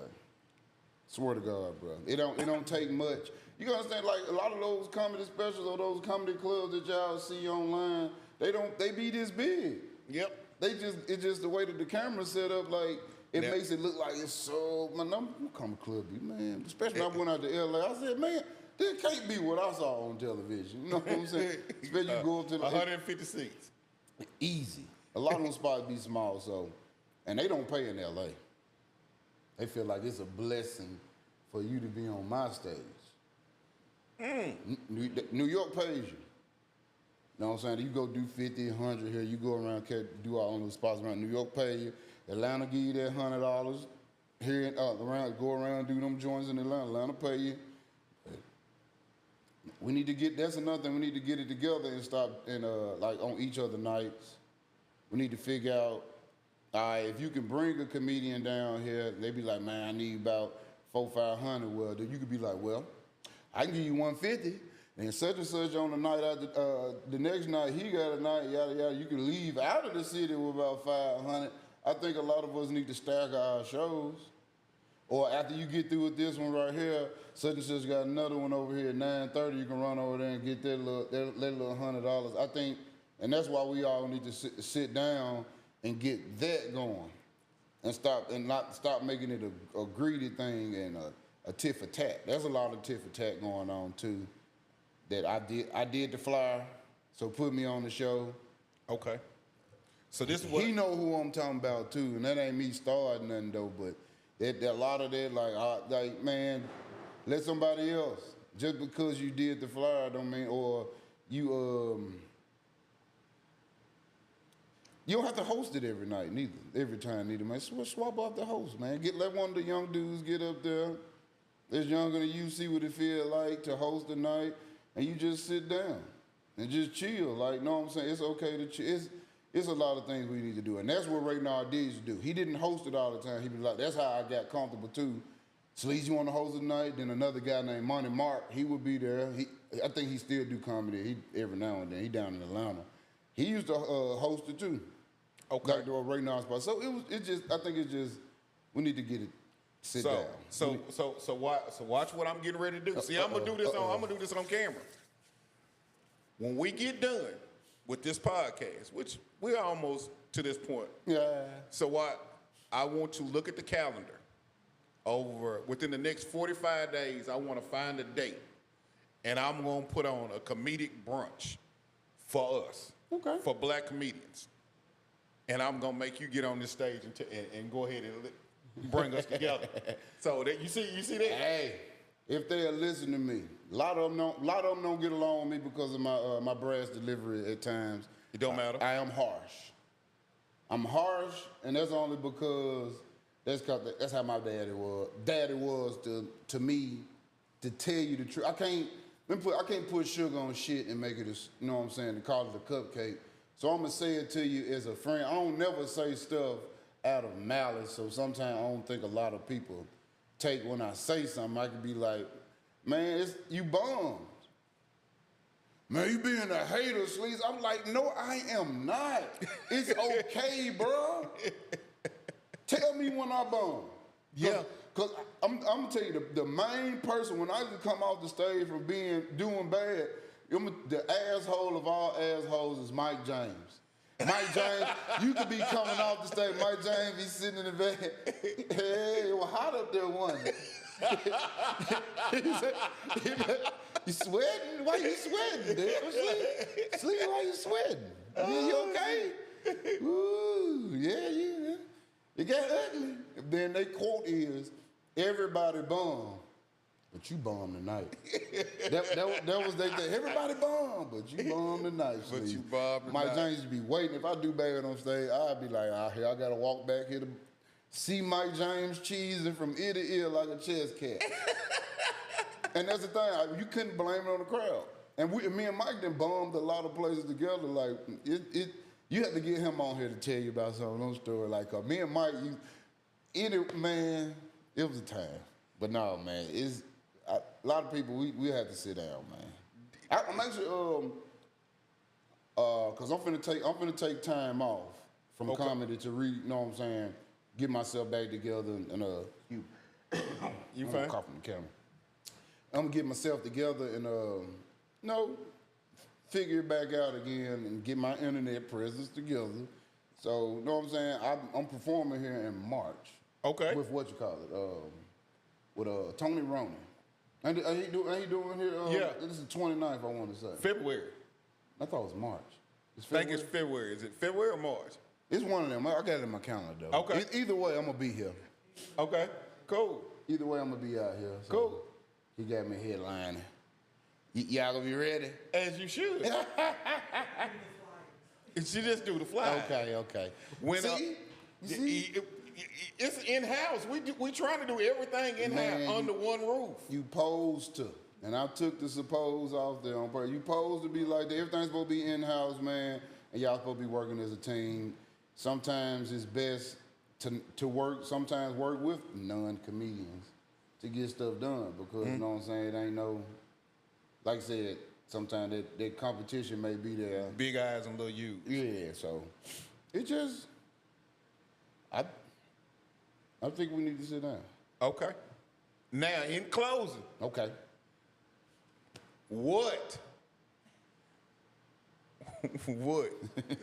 Swear to God, bro. It don't take much. You understand, like, a lot of those comedy specials or those comedy clubs that y'all see online, they be this big. Yep. It's just the way that the camera's set up, like, it makes it look like it's so, man, I'm comedy club, man. Especially when I went out to LA, I said, man, this can't be what I saw on television. You know what I'm saying? Especially you go up to the 150 seats. Easy. A lot of them spots be small, so, and they don't pay in LA. They feel like it's a blessing for you to be on my stage. New York pays you. You know what I'm saying? You go do 50, 100 here, you go around, do all those spots around. New York pay you. Atlanta give you that $100. Here, go around, do them joints in Atlanta. Atlanta pay you. We need to that's another thing. We need to get it together and stop, and like on each other nights. We need to figure out, all right, if you can bring a comedian down here, they be like, man, I need about 400, 500. Well, then you could be like, well, I can give you 150. And such on the night after, the next night, he got a night, yada, yada. You can leave out of the city with about 500. I think a lot of us need to stack our shows. Or after you get through with this one right here, such and such got another one over here at 9:30. You can run over there and get that little $100. I think, and that's why we all need to sit down and get that going, and not stop making it a greedy thing and a tit for tat. There's a lot of tit for tat going on too. That I did the flyer, so put me on the show. Okay. So this is what he know who I'm talking about too, and that ain't me starting nothing though, but a lot of that like man, let somebody else. Just because you did the flyer don't mean, or you don't have to host it every night neither, every time neither, man. Swap off the host, man. Let one of the young dudes get up there that's younger than you, see what it feel like to host the night, and you just sit down and just chill. Like, know what I'm saying? It's okay to chill. It's a lot of things we need to do, and that's what Renard did do. He didn't host it all the time. He was like, that's how I got comfortable too. Sleezy want to host the night, then another guy named Monty Mark, he would be there. I think he still do comedy every now and then. He down in Atlanta. He used to host it too. Okay. Like the Renard spot. So I think it's just, we need to get it sit down. So watch what I'm getting ready to do. See, I'm gonna do this on camera. When we get done with this podcast, which we're almost to this point. Yeah. So what I want to look at the calendar within the next 45 days, I want to find a date, and I'm going to put on a comedic brunch for us, for black comedians. And I'm going to make you get on this stage and go ahead and bring us together. So that you see that? Hey, if they'll listen to me, a lot of them don't get along with me because of my brass delivery at times. It don't matter. I am harsh. I'm harsh, and that's only because that's how my daddy was. Daddy was to me, to tell you the truth. I can't put sugar on shit and make it you know what I'm saying, to call it a cupcake. So I'm gonna say it to you as a friend. I don't never say stuff out of malice, so sometimes I don't think a lot of people take when I say something. I could be like, man, you bummed. Man, you being a hater, Sleezy. I'm like, no, I am not. It's okay, bro. Tell me when I bum. Yeah. Because I'm going to tell you, the main person, when I used to come off the stage from doing bad, the asshole of all assholes is Mike James. Mike James, you could be coming off the stage. Mike James be sitting in the van. Hey, it was hot up there one. He said, you sweating? Why you sweating, dude? Sleezy, why you sweating? You okay? Ooh, yeah. It got ugly. Then they quote is, everybody bum, but you bum tonight. that was they thing. Everybody bum, but you bum tonight. But you bum tonight. Mike James would be waiting. If I do bad on stage, I'd be like, here, I got to walk back here to see Mike James cheesing from ear to ear like a chess cat. And that's the thing. You couldn't blame it on the crowd. And me and Mike done bombed a lot of places together. Like, you have to get him on here to tell you about some of those stories. Like, me and Mike, man, it was a time. But no, man, a lot of people, we have to sit down, man. I'm actually, cause I'm finna take time off from comedy to read, you know what I'm saying, get myself back together and you fine? I'm coughing the camera. I'm gonna get myself together and figure it back out again and get my internet presence together. So, you know what I'm saying? I'm performing here in March. Okay. With what you call it? With Tony Ronan. Ain't he doing here? Yeah. This is the 29th, I want to say. February. I thought it was March. I think it's February. Is it February or March? It's one of them. I got it in my calendar, though. Okay. Either way, I'm going to be here. Okay, cool. Either way, I'm going to be out here. So Cool. He got me headlining. Y'all going to be ready? As you should. She just do the fly. Okay. See? It's in-house. We trying to do everything in-house under one roof. You posed to. And I took the suppose off there on purpose. You supposed to be like that. Everything's supposed to be in-house, man. And y'all supposed to be working as a team. Sometimes it's best to work with non-comedians to get stuff done. Because, you know what I'm saying, it ain't no, like I said, sometimes that competition may be there. Big eyes on little you. Yeah, so it just, I think we need to sit down. Okay. Now, in closing. Okay. What would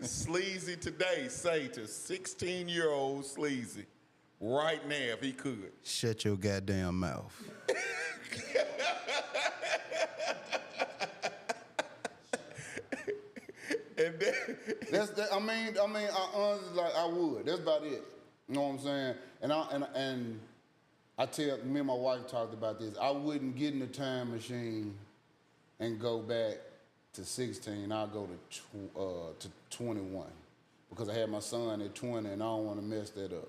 Sleezy today say to 16-year-old Sleezy right now if he could? Shut your goddamn mouth. And then, I honestly, like, I would. That's about it. You know what I'm saying? And I tell, me and my wife talked about this. I wouldn't get in the time machine and go back to 16. I'll go to 21 because I had my son at 20, and I don't want to mess that up.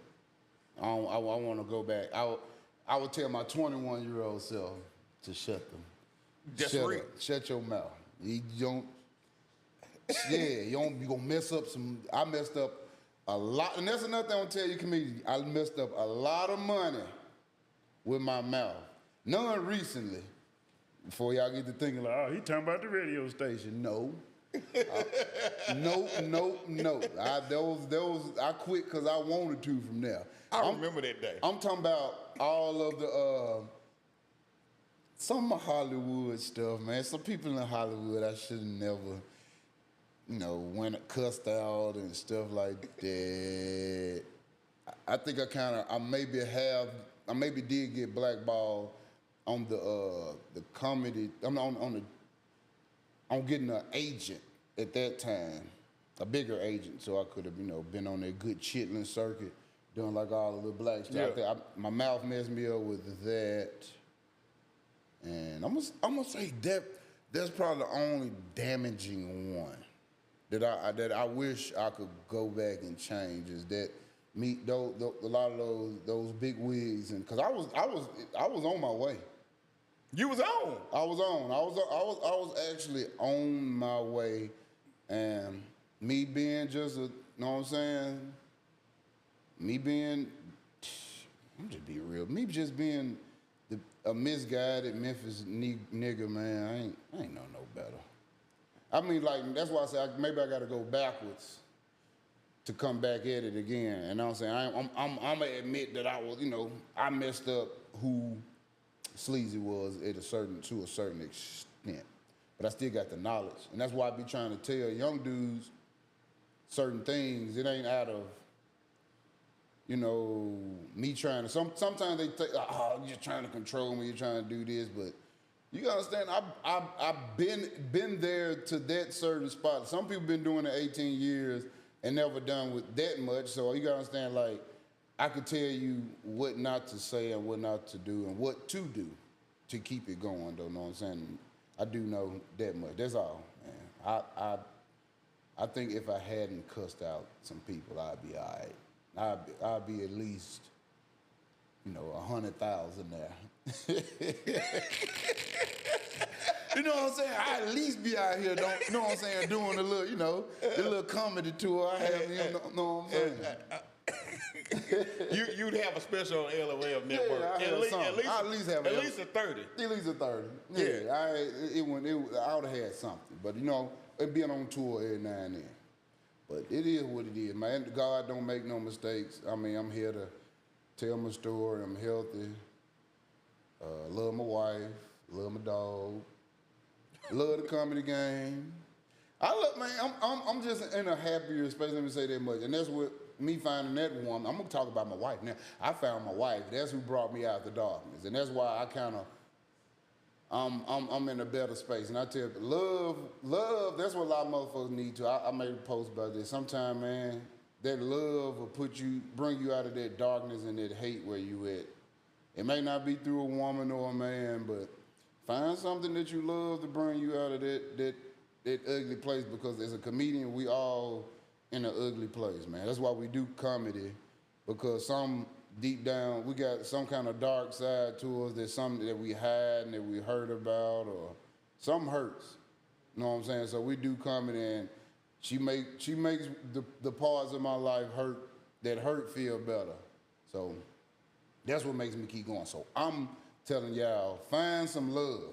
I want to go back. I would tell my 21-year-old self to shut them. Just real. Shut your mouth. You don't. Yeah, you gonna mess up some. I messed up a lot, and that's another thing I'm gonna tell you, comedians. I messed up a lot of money with my mouth. None recently. Before y'all get to thinking like, oh, he talking about the radio station. No. No. I quit because I wanted to from there. I remember that day. I'm talking about all of the some of Hollywood stuff, man. Some people in Hollywood I should have never, went cussed out and stuff like that. I think I maybe did get blackballed on the comedy. On getting an agent at that time, a bigger agent, so I could have been on that good chitlin circuit, doing like all of the black stuff. Yeah. My mouth messed me up with that, and I'm gonna say that's probably the only damaging one that I wish I could go back and change is that a lot of those big wigs, and because I was on my way. You was on. I was actually on my way, and me being just I'm just being real. Me just being a misguided Memphis nigga, man. I ain't know no better. I mean, like, that's why I say maybe I got to go backwards to come back at it again. And I'm saying I'm gonna admit that I messed up who Sleezy was to a certain extent, but I still got the knowledge, and that's why I be trying to tell young dudes, certain things. It ain't out of, me trying to. Sometimes they think, oh, you're trying to control me, you're trying to do this, but you gotta understand, I've been there to that certain spot. Some people been doing it 18 years and never done with that much. So you gotta understand, like, I could tell you what not to say and what not to do and what to do to keep it going, though, know what I'm saying? I do know that much. That's all, man. I think if I hadn't cussed out some people, I'd be all right. I'd be at least, 100,000 there. You know what I'm saying? I'd at least be out here, you know what I'm saying, doing a little, the little comedy tour I have, you know what I'm saying? You'd have a special on LOL network. Yeah, at least have at least a 30. At least a 30. Yeah. I would have had something. But, it being on tour every now and then. But it is what it is, man. God don't make no mistakes. I mean, I'm here to tell my story. I'm healthy. Love my wife. Love my dog. Love the comedy game. I'm just in a happier space. Let me say that much. And that's what me finding that woman. I'm gonna talk about my wife now. I found my wife. That's who brought me out of the darkness, and that's why I kind of I'm in a better space. And I tell you, love. That's what a lot of motherfuckers need to. I made a post about this. Sometimes, man, that love will bring you out of that darkness and that hate where you at. It may not be through a woman or a man, but find something that you love to bring you out of that ugly place, because as a comedian, we all in an ugly place, man. That's why we do comedy, because some deep down, we got some kind of dark side to us. There's something that we hide and that we heard about, or something hurts. You know what I'm saying? So we do comedy, and she makes the parts of my life hurt feel better. So that's what makes me keep going. So I'm telling y'all, find some love.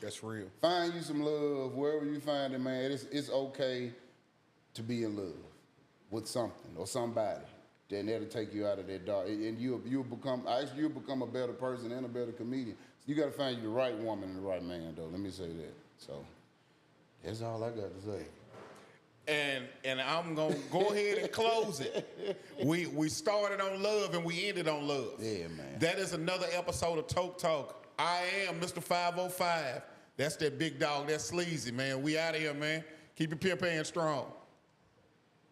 That's real. Find you some love wherever you find it, man. It's okay to be in love with something or somebody. Then that'll take you out of that dark, and you'll become a better person and a better comedian. So you got to find you the right woman and the right man, though. Let me say that. So that's all I got to say. And I'm gonna go ahead and close it. We started on love and we ended on love. Yeah, man. That is another episode of Toke Talk. I am Mr.505. That's that big dog. That's Sleezy, man. We out of here, man. Keep your pimp hand strong.